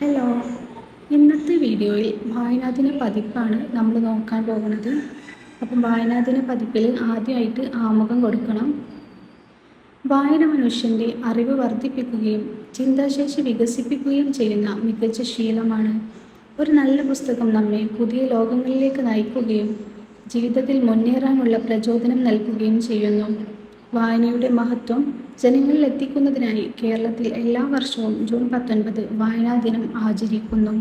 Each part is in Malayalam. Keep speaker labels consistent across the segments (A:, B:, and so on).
A: ഹലോ, ഇന്നത്തെ വീഡിയോയിൽ വായനാദിന പതിപ്പാണ് നമ്മൾ നോക്കാൻ പോകുന്നത്. അപ്പം വായനാദിന പതിപ്പിൽ ആദ്യമായിട്ട് ആമുഖം കൊടുക്കണം. വായന മനുഷ്യൻ്റെ അറിവ് വർദ്ധിപ്പിക്കുകയും ചിന്താശേഷി വികസിപ്പിക്കുകയും ചെയ്യുന്ന മികച്ച ശീലമാണ്. ഒരു നല്ല പുസ്തകം നമ്മെ പുതിയ ലോകങ്ങളിലേക്ക് നയിക്കുകയും ജീവിതത്തിൽ മുന്നേറാനുള്ള പ്രചോദനം നൽകുകയും ചെയ്യുന്നു. വായനയുടെ മഹത്വം ജനങ്ങളിൽ എത്തിക്കുന്നതിനായി കേരളത്തിൽ എല്ലാ വർഷവും ജൂൺ 19 വായനാ ദിനം ആചരിക്കുന്നു.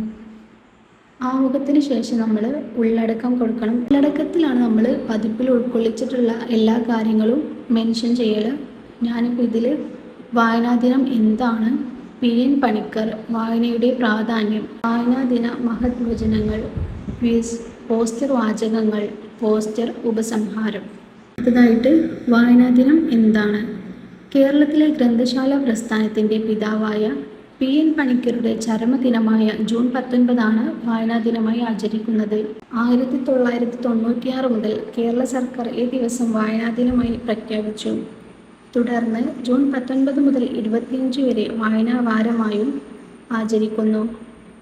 A: ആമുഖത്തിന് ശേഷം നമ്മൾ ഉള്ളടക്കം കൊടുക്കണം. ഉള്ളടക്കത്തിലാണ് നമ്മൾ പതിപ്പിൽ ഉൾക്കൊള്ളിച്ചിട്ടുള്ള എല്ലാ കാര്യങ്ങളും മെൻഷൻ ചെയ്യൽ. ഞാനിപ്പോൾ ഇതിൽ വായനാ ദിനം എന്താണ്, PN പണിക്കർ, വായനയുടെ പ്രാധാന്യം, വായനാ ദിന മഹത് വചനങ്ങൾ, ക്വിസ്, പോസ്റ്റർ വാചകങ്ങൾ, പോസ്റ്റർ ഉപസംഹാരം. അടുത്തതായിട്ട് വായനാ ദിനം എന്താണ്? കേരളത്തിലെ ഗ്രന്ഥശാല പ്രസ്ഥാനത്തിൻ്റെ പിതാവായ PN പണിക്കരുടെ ചരമദിനമായ ജൂൺ 19 വായനാ ദിനമായി ആചരിക്കുന്നത്. 1996 മുതൽ കേരള സർക്കാർ ഈ ദിവസം വായനാ ദിനമായി പ്രഖ്യാപിച്ചു. തുടർന്ന് ജൂൺ 19 മുതൽ 25 വരെ വായനാ വാരമായും ആചരിക്കുന്നു.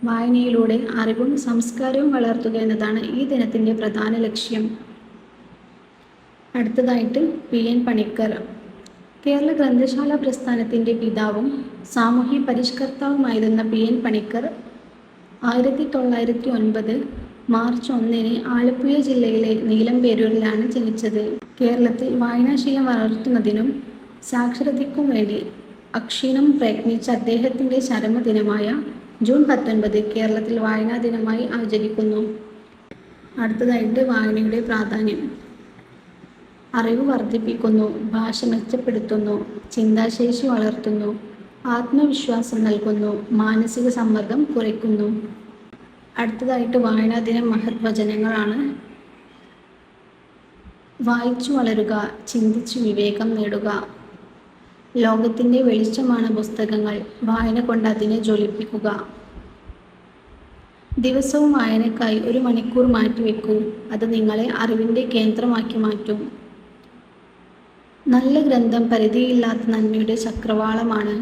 A: വായനയിലൂടെ അറിവും സംസ്കാരവും വളർത്തുക എന്നതാണ് ഈ ദിനത്തിൻ്റെ പ്രധാന ലക്ഷ്യം. അടുത്തതായിട്ട് PN പണിക്കർ. കേരള ഗ്രന്ഥശാല പ്രസ്ഥാനത്തിൻ്റെ പിതാവും സാമൂഹ്യ പരിഷ്കർത്താവുമായിരുന്ന PN പണിക്കർ 1909 മാർച്ച് 1 ആലപ്പുഴ ജില്ലയിലെ നീലംപേരൂരിലാണ് ജനിച്ചത്. കേരളത്തിൽ വായനാശീലം വളർത്തുന്നതിനും സാക്ഷരതയ്ക്കും വേണ്ടി അക്ഷീണം പ്രയത്നിച്ച അദ്ദേഹത്തിൻ്റെ ചരമദിനമായ ജൂൺ 19 കേരളത്തിൽ വായനാ ദിനമായി ആചരിക്കുന്നു. അടുത്തതായിട്ട് വായനയുടെ പ്രാധാന്യം. അറിവ് വർദ്ധിപ്പിക്കുന്നു, ഭാഷ മെച്ചപ്പെടുത്തുന്നു, ചിന്താശേഷി വളർത്തുന്നു, ആത്മവിശ്വാസം നൽകുന്നു, മാനസിക സമ്മർദ്ദം കുറയ്ക്കുന്നു. അടുത്തതായിട്ട് വായനാ ദിന മഹത് വചനങ്ങളാണ്. വായിച്ചു വളരുക, ചിന്തിച്ചു വിവേകം നേടുക. ലോകത്തിൻ്റെ വെളിച്ചമാണ് പുസ്തകങ്ങൾ, വായന കൊണ്ട് അതിനെ ജ്വലിപ്പിക്കുക. ദിവസവും വായനക്കായി 1 മണിക്കൂർ മാറ്റിവെക്കൂ, അത് നിങ്ങളെ അറിവിൻ്റെ കേന്ദ്രമാക്കി മാറ്റും. നല്ല ഗ്രന്ഥം പരിധിയില്ലാത്ത നന്മയുടെ ചക്രവാളമാണ്.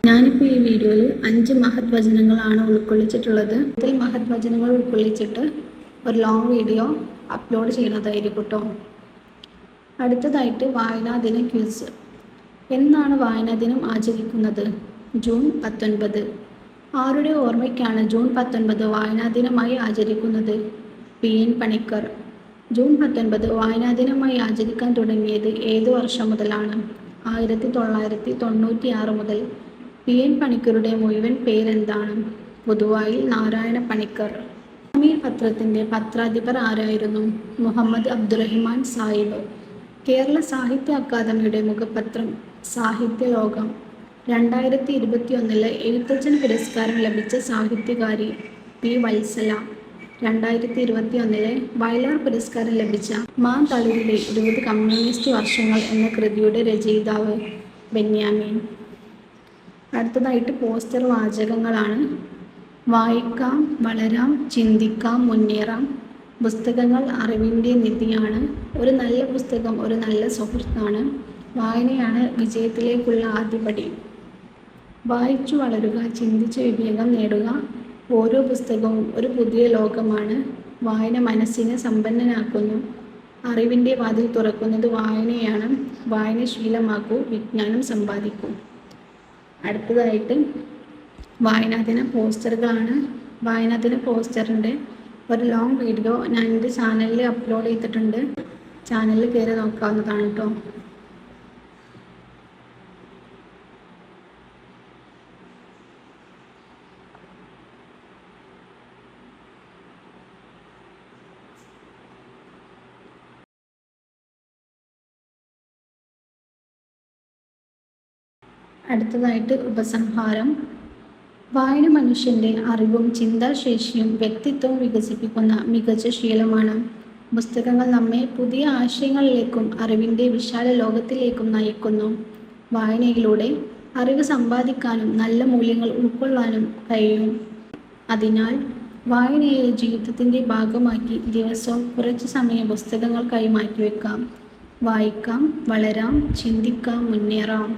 A: ഞാനിപ്പോൾ ഈ വീഡിയോയിൽ 5 മഹത് വചനങ്ങളാണ് ഉൾക്കൊള്ളിച്ചിട്ടുള്ളത്. ഇതിൽ മഹത് വചനങ്ങൾ ഉൾക്കൊള്ളിച്ചിട്ട് ഒരു ലോങ് വീഡിയോ അപ്ലോഡ് ചെയ്യുന്നതായിരിക്കും കേട്ടോ. അടുത്തതായിട്ട് വായനാ ദിന ക്വിസ്. എന്നാണ് വായനാ ദിനം ആചരിക്കുന്നത്? ജൂൺ 19. ആരുടെ ഓർമ്മയ്ക്കാണ് ജൂൺ 19 വായനാ ദിനമായി ആചരിക്കുന്നത്? PN പണിക്കർ. ജൂൺ 19 വായനാ ദിനമായി ആചരിക്കാൻ തുടങ്ങിയത് ഏത് വർഷം മുതലാണ്? 1996 മുതൽ. PN പണിക്കരുടെ മുഴുവൻ പേരെന്താണ്? പൊതുവായിൽ നാരായണ പണിക്കർ. അമീർ പത്രത്തിൻ്റെ പത്രാധിപർ ആരായിരുന്നു? മുഹമ്മദ് അബ്ദുറഹിമാൻ സാഹിബ്. കേരള സാഹിത്യ അക്കാദമിയുടെ മുഖപത്രം സാഹിത്യലോകം. 2021 എഴുത്തച്ഛൻ പുരസ്കാരം ലഭിച്ച സാഹിത്യകാരി P. വത്സല. 2021 വയലാർ പുരസ്കാരം ലഭിച്ച മാൻ തളിരിലെ 20 കമ്മ്യൂണിസ്റ്റ് വർഷങ്ങൾ എന്ന കൃതിയുടെ രചയിതാവ് ബെന്യാമിൻ. അടുത്തതായിട്ട് പോസ്റ്റർ വാചകങ്ങളാണ്. വായിക്കാം, വളരാം, ചിന്തിക്കാം, മുന്നേറാം. പുസ്തകങ്ങൾ അറിവിൻ്റെ നിധിയാണ്. ഒരു നല്ല പുസ്തകം ഒരു നല്ല സുഹൃത്താണ്. വായനയാണ് വിജയത്തിലേക്കുള്ള ആദ്യപടി. വായിച്ചു വളരുക, ചിന്തിച്ച് വിവേകം നേടുക. ഓരോ പുസ്തകവും ഒരു പുതിയ ലോകമാണ്. വായന മനസ്സിനെ സമ്പന്നനാക്കുന്നു. അറിവിൻ്റെ വാതിൽ തുറക്കുന്നത് വായനയാണ്. വായന ശീലമാക്കൂ, വിജ്ഞാനം സമ്പാദിക്കൂ. അടുത്തതായിട്ട് വായനാദിന പോസ്റ്ററുകളാണ്. വായനാദിന പോസ്റ്ററിൻ്റെ ഒരു ലോങ് വീഡിയോ ഞാൻ എൻ്റെ ചാനലിൽ അപ്ലോഡ് ചെയ്തിട്ടുണ്ട്. ചാനലിൽ കയറി നോക്കാവുന്നതാണ് കേട്ടോ. അടുത്തതായിട്ട് ഉപസംഹാരം. വായന മനുഷ്യൻ്റെ അറിവും ചിന്താശേഷിയും വ്യക്തിത്വവും വികസിപ്പിക്കുന്ന മികച്ച ശീലമാണ്. പുസ്തകങ്ങൾ നമ്മെ പുതിയ ആശയങ്ങളിലേക്കും അറിവിൻ്റെ വിശാല ലോകത്തിലേക്കും നയിക്കുന്നു. വായനയിലൂടെ അറിവ് സമ്പാദിക്കാനും നല്ല മൂല്യങ്ങൾ ഉൾക്കൊള്ളാനും കഴിയും. അതിനാൽ വായനയെ ജീവിതത്തിൻ്റെ ഭാഗമാക്കി ദിവസവും കുറച്ച് സമയം പുസ്തകങ്ങൾക്കായി മാറ്റിവെക്കാം. വായിക്കാം, വളരാം, ചിന്തിക്കാം, മുന്നേറാം.